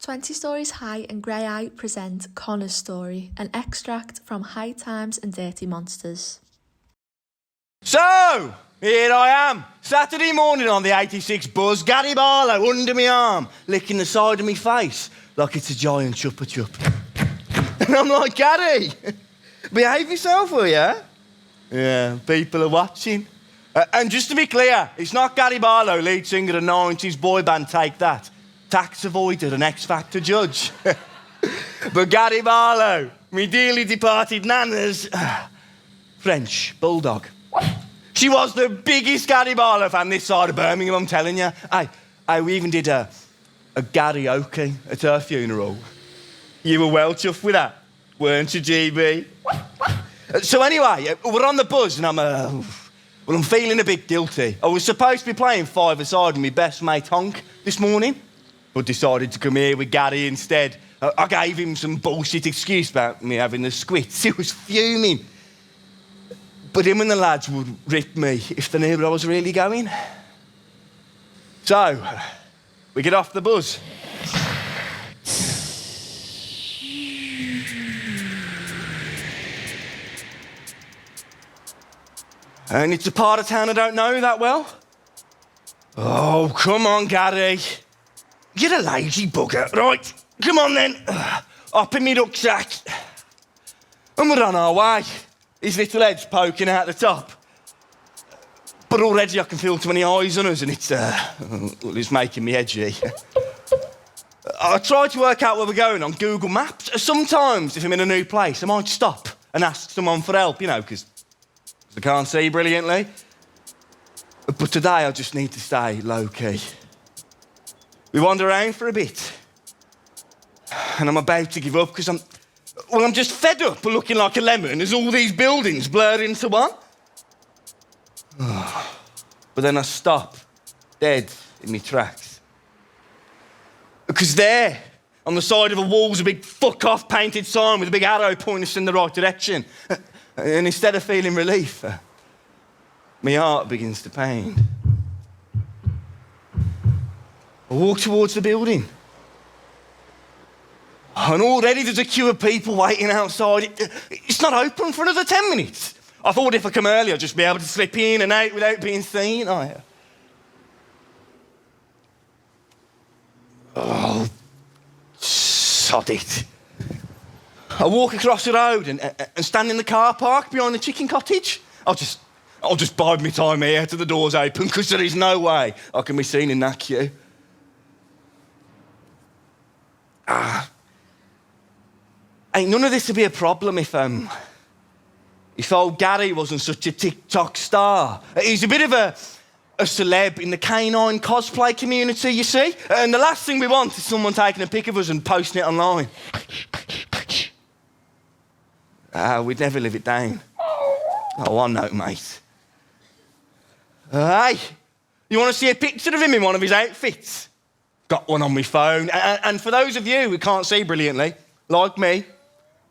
20 Stories High and Graeae present Connor's story, an extract from High Times and Dirty Monsters. So, here I am, Saturday morning on the 86 bus, Gary Barlow under my arm, licking the side of my face like it's a giant chupa chup. And I'm like, Gary, behave yourself, will ya? Yeah, people are watching. And just to be clear, it's not Gary Barlow, lead singer of the 90s boy band Take That, tax avoider and X Factor judge. But Gary Barlow, me dearly departed nana's French bulldog. She was the biggest Gary Barlow fan this side of Birmingham, I'm telling you. We even did a karaoke at her funeral. You were well chuffed with that, weren't you, GB? So anyway, we're on the bus and I'm feeling a bit guilty. I was supposed to be playing five-a-side with my best mate Honk this morning, but decided to come here with Gary instead. I gave him some bullshit excuse about me having the squits. He was fuming. But him and the lads would rip me if they knew where I was really going. So, we get off the bus. And it's a part of town I don't know that well. Oh, come on, Gary. You're a lazy bugger. Right, come on then. Hop in me rucksack. And we're on our way. His little head's poking out the top. But already I can feel too many eyes on us and it's making me edgy. I try to work out where we're going on Google Maps. Sometimes, if I'm in a new place, I might stop and ask someone for help, you know, because I can't see brilliantly. But today I just need to stay low-key. We wander around for a bit. And I'm about to give up because I'm just fed up of looking like a lemon as all these buildings blur into one. But then I stop, dead in my tracks. Because there, on the side of a wall's a big fuck-off painted sign with a big arrow pointing us in the right direction. And instead of feeling relief, my heart begins to pain. I walk towards the building. And already there's a queue of people waiting outside. It's not open for another 10 minutes. I thought if I come early, I'd just be able to slip in and out without being seen. Oh, sod it. I walk across the road and stand in the car park behind the chicken cottage. I'll just bide my time here till the door's open because there is no way I can be seen in that queue. Ain't none of this would be a problem if old Gary wasn't such a TikTok star. He's a bit of a celeb in the canine cosplay community, you see? And the last thing we want is someone taking a pic of us and posting it online. We'd never live it down. Oh, I know, mate. Hey, you want to see a picture of him in one of his outfits? Got one on my phone. And for those of you who can't see brilliantly, like me,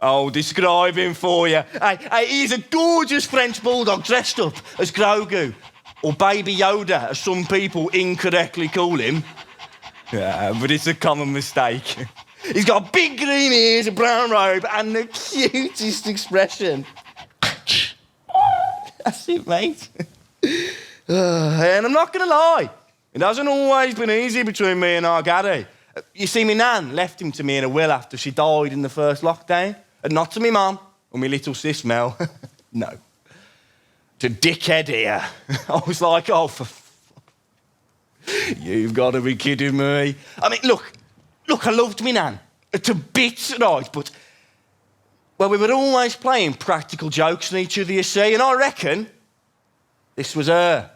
I'll describe him for you. Hey, he's a gorgeous French bulldog dressed up as Grogu, or Baby Yoda, as some people incorrectly call him. Yeah, but it's a common mistake. He's got big green ears, a brown robe, and the cutest expression. That's it, mate. And I'm not going to lie, it hasn't always been easy between me and our Gary. You see, my nan left him to me in a will after she died in the first lockdown. And not to me mum or my little sis Mel. No. To dickhead here. I was like, oh, you've got to be kidding me. I mean, look, I loved me nan to bits, right, but, well, we were always playing practical jokes on each other, you see, and I reckon this was her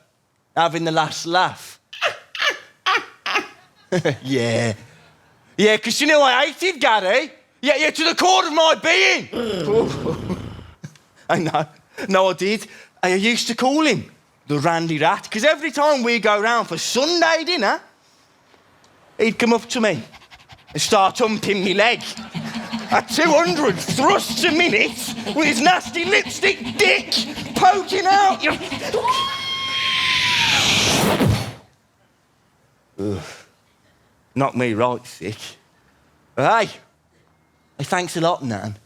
having the last laugh. Yeah, because you know I hated Gary. Yeah, to the core of my being. I know. No, I did. I used to call him the Randy Rat, because every time we go round for Sunday dinner, he'd come up to me and start humping me leg at 200 thrusts a minute with his nasty lipstick dick poking out. Knocked me right sick. Hey, thanks a lot, Nan.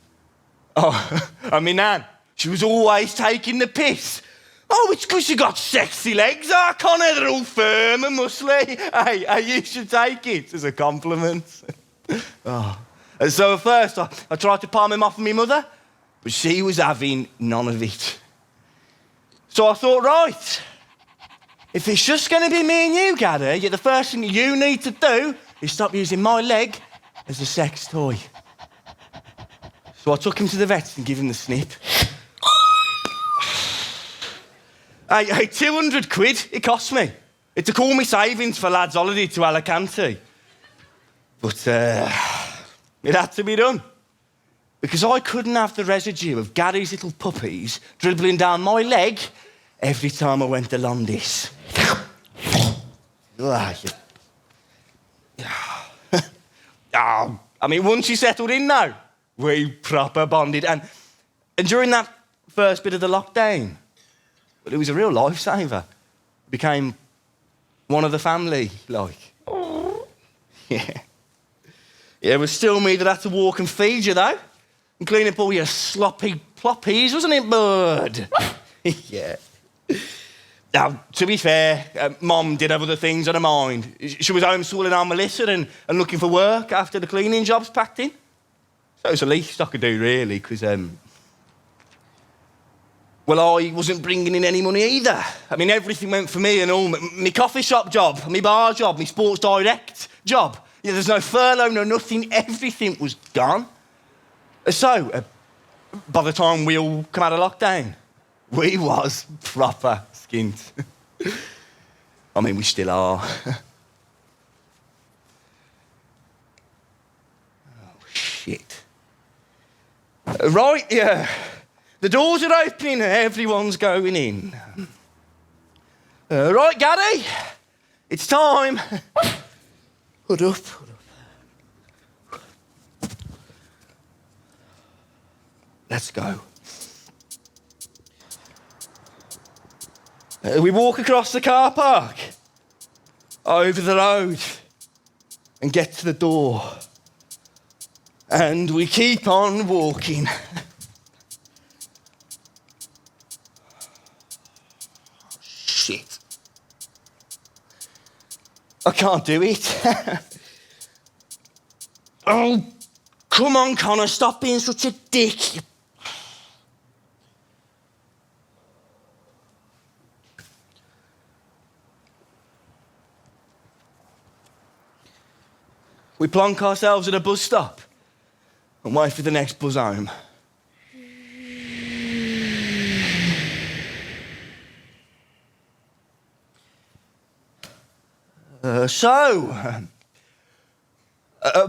Oh, I mean, Nan, she was always taking the piss. Oh, it's because you got sexy legs, Connor. They're all firm and muscly. Hey, you should take it as a compliment. Oh. And so at first, I tried to palm him off on my mother, but she was having none of it. So I thought, right, if it's just going to be me and you, Graeae, the first thing you need to do is stop using my leg as a sex toy. So I took him to the vet and gave him the snip. Hey, 200 quid it cost me. It took all my savings for lads' holiday to Alicante. But it had to be done. Because I couldn't have the residue of Gary's little puppies dribbling down my leg every time I went along this. I mean, once she settled in now, we proper bonded. And during that first bit of the lockdown, well, it was a real lifesaver. Became one of the family, like. Yeah. Yeah, it was still me that had to walk and feed you, though. And clean up all your sloppy ploppies, wasn't it, bud? Yeah. Now, to be fair, Mum did have other things on her mind. She was homeschooling our Melissa and looking for work after the cleaning jobs packed in. So it was the least I could do, really, because, well, I wasn't bringing in any money either. I mean, everything went for me and all. My coffee shop job, my bar job, my Sports Direct job. Yeah, there's no furlough, no nothing. Everything was gone. So, by the time we all come out of lockdown, we was proper skint. I mean, we still are. Oh, shit. Right, yeah. The doors are opening and everyone's going in. Right, Graeae, it's time. Hood up, hood up. Let's go. We walk across the car park, over the road, and get to the door. And we keep on walking. Shit. I can't do it. Oh, come on, Connor, stop being such a dick. We plonk ourselves at a bus stop and wait for the next bus home.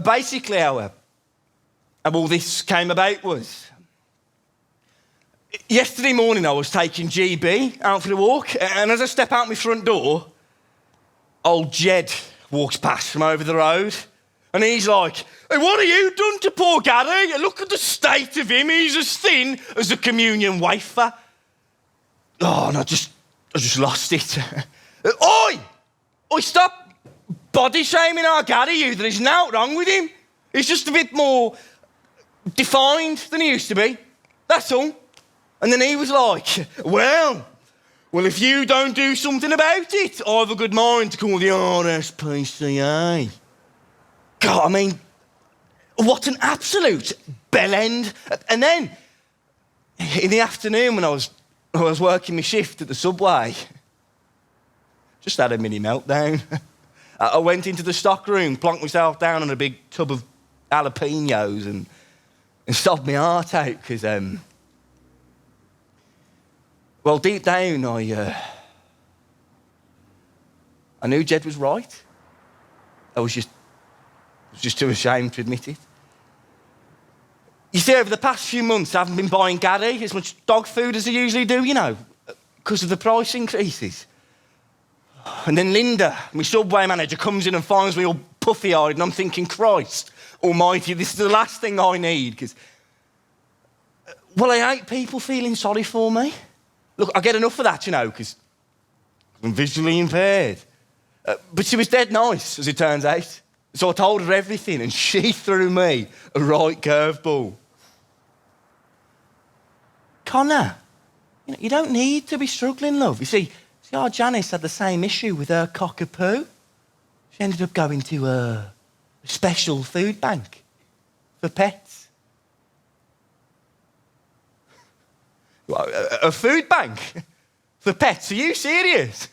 Basically how all this came about was, yesterday morning I was taking GB out for a walk, and as I step out my front door, old Jed walks past from over the road, and he's like, "Hey, what have you done to poor Graeae? Look at the state of him, he's as thin as a communion wafer." Oh, and I just lost it. Oi, stop body shaming our Graeae, you. There is nothing wrong with him. He's just a bit more defined than he used to be. That's all. And then he was like, well, if you don't do something about it, I've a good mind to call the RSPCA. God, I mean, what an absolute bellend. And then, in the afternoon when I was working my shift at the subway, just had a mini meltdown. I went into the stock room, plonked myself down on a big tub of jalapenos and sobbed my heart out because, well, deep down, I knew Jed was right. I was just too ashamed to admit it. You see, over the past few months, I haven't been buying Graeae as much dog food as I usually do, you know, because of the price increases. And then Linda, my subway manager, comes in and finds me all puffy-eyed, and I'm thinking, Christ almighty, this is the last thing I need, because, well, I hate people feeling sorry for me. Look, I get enough of that, you know, because I'm visually impaired. But she was dead nice, as it turns out. So I told her everything and she threw me a right curveball. Connor, you don't need to be struggling, love. You see, our Janice had the same issue with her cockapoo. She ended up going to a special food bank for pets. A food bank for pets? Are you serious?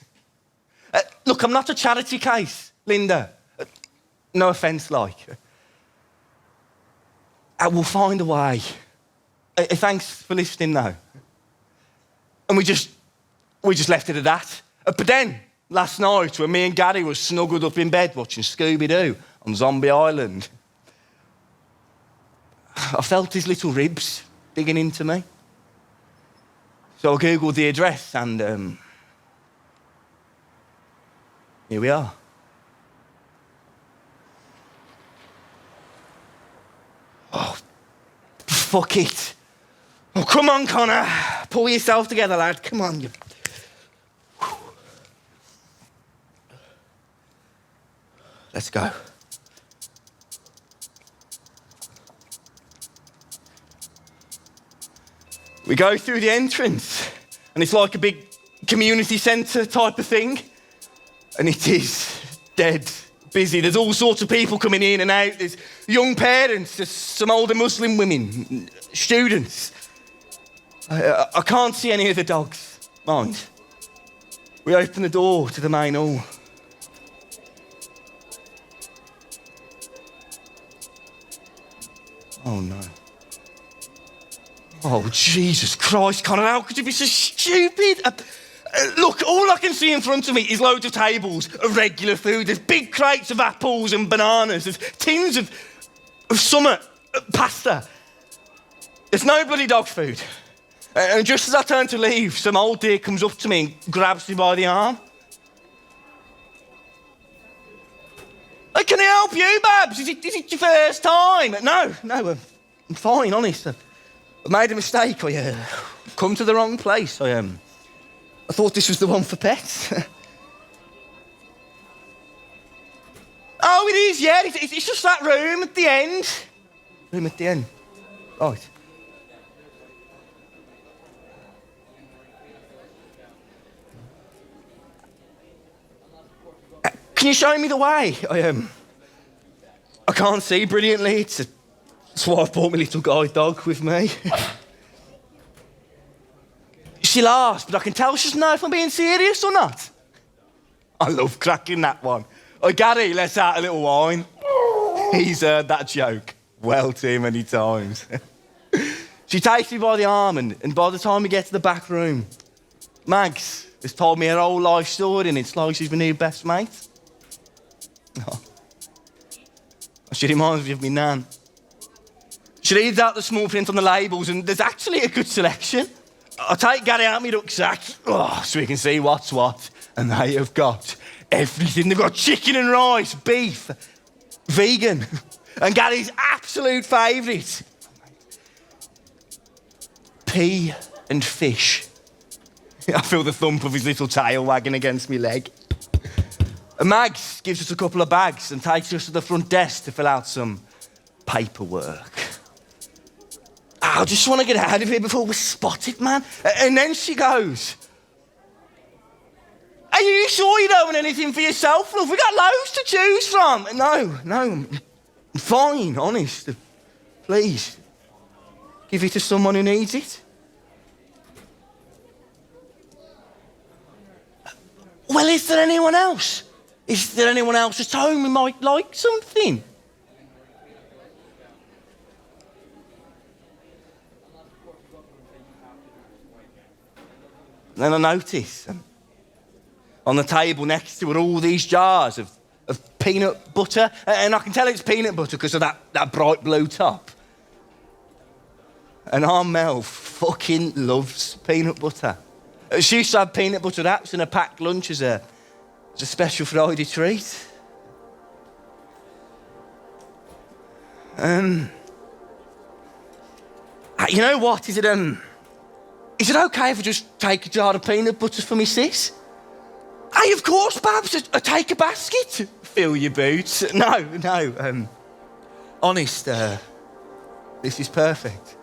Look, I'm not a charity case, Linda. No offence, like. I will find a way. Thanks for listening, though. And we just left it at that. But then, last night, when me and Gary were snuggled up in bed watching Scooby-Doo on Zombie Island, I felt his little ribs digging into me. So I Googled the address and here we are. Oh, fuck it. Oh, come on, Connor. Pull yourself together, lad. Come on. Let's go. We go through the entrance, and it's like a big community centre type of thing. And it is dead busy. There's all sorts of people coming in and out. There's young parents, there's some older Muslim women, students. I can't see any of the dogs, mind. We open the door to the main hall. Oh, no. Oh, Jesus Christ, Connor, how could you be so stupid? Look, all I can see in front of me is loads of tables of regular food. There's big crates of apples and bananas. There's tins of summer pasta. There's no bloody dog food. And just as I turn to leave, some old dear comes up to me and grabs me by the arm. Hey, can I help you, Babs? Is it your first time? No, I'm fine, honest. I made a mistake. I come to the wrong place. I thought this was the one for pets. Oh, it is, yeah. It's just that room at the end. Room at the end. Right. Can you show me the way? I can't see brilliantly. That's why I've brought my little guide dog with me. She laughs, but I can tell she doesn't know if I'm being serious or not. I love cracking that one. Oh, Gary, let's have a little wine. He's heard that joke well too many times. She takes me by the arm, and by the time we get to the back room, Mags has told me her whole life story, and it's like she's my new best mate. Oh. She reminds me of me nan. She reads out the small print on the labels, and there's actually a good selection. I take Gary out of my rucksack, so we can see what's what, and they have got everything. They've got chicken and rice, beef, vegan, and Gary's absolute favourite, pea and fish. I feel the thump of his little tail wagging against my leg. And Mags gives us a couple of bags and takes us to the front desk to fill out some paperwork. I just want to get out of here before we're spotted, man. And then she goes, are you sure you don't want anything for yourself, love? We've got loads to choose from. No, I'm fine, honest. Please, give it to someone who needs it. Well, is there anyone else? Is there anyone else at home who might like something? Then I notice on the table next to it all these jars of peanut butter. And I can tell it's peanut butter because of that bright blue top. And our Mel fucking loves peanut butter. She used to have peanut butter wraps in a packed lunch as a special Friday treat. You know what? Is it okay if I just take a jar of peanut butter for me sis? Hey, of course, Babs. I take a basket. fill your boots. No, honest, this is perfect.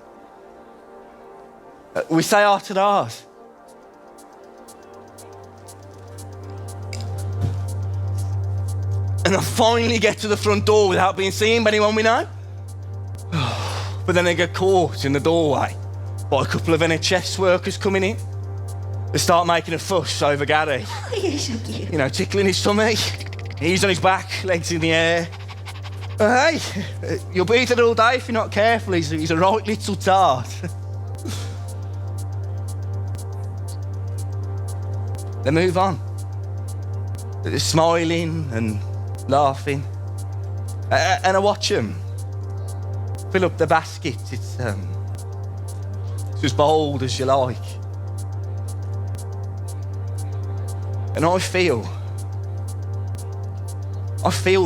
We say after ours. And I finally get to the front door without being seen by anyone we know. But then I get caught in the doorway by a couple of NHS workers coming in. They start making a fuss over Gary. You're so cute. You know, tickling his tummy. He's on his back, legs in the air. Hey, you'll be there all day if you're not careful. He's a right little tart. They move on. They're smiling and laughing. And I watch them fill up the basket. It's as bold as you like. And I feel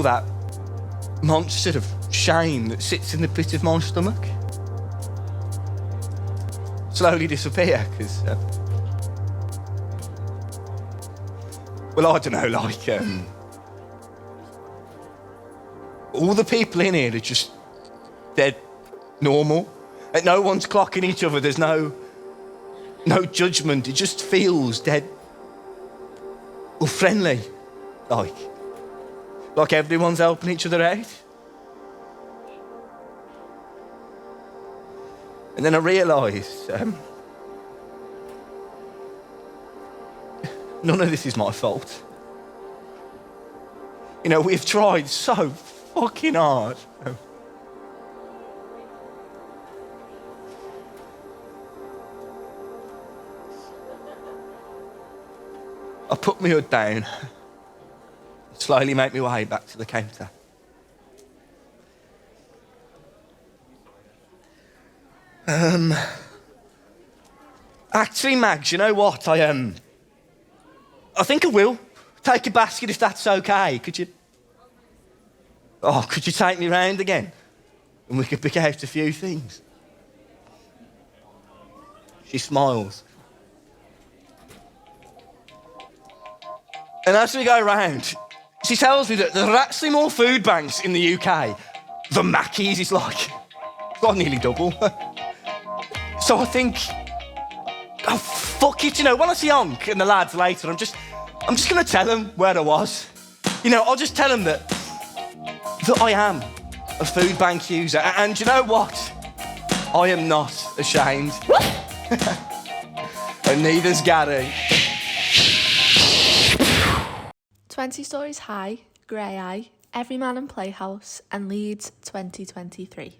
that monster of shame that sits in the pit of my stomach slowly disappear, because, well, I don't know, like, all the people in here are just dead normal. And no one's clocking each other. There's no judgment. It just feels dead, well, friendly, like everyone's helping each other out. And then I realised none of this is my fault. You know, we've tried so fucking hard. I put my hood down, slowly make my way back to the counter. Actually, Mags, you know what? I think I will take a basket if that's okay. Could you take me round again? And we could pick out a few things. She smiles. And as we go round, she tells me that there are actually more food banks in the UK than Mackey's. It's got nearly double. So I think, oh, fuck it, you know, when I see Onk and the lads later, I'm just going to tell them where I was. You know, I'll just tell them that I am a food bank user. And you know what? I am not ashamed. And neither's Gary. 20 Stories High, Graeae, Everyman and Playhouse, and Leeds 2023.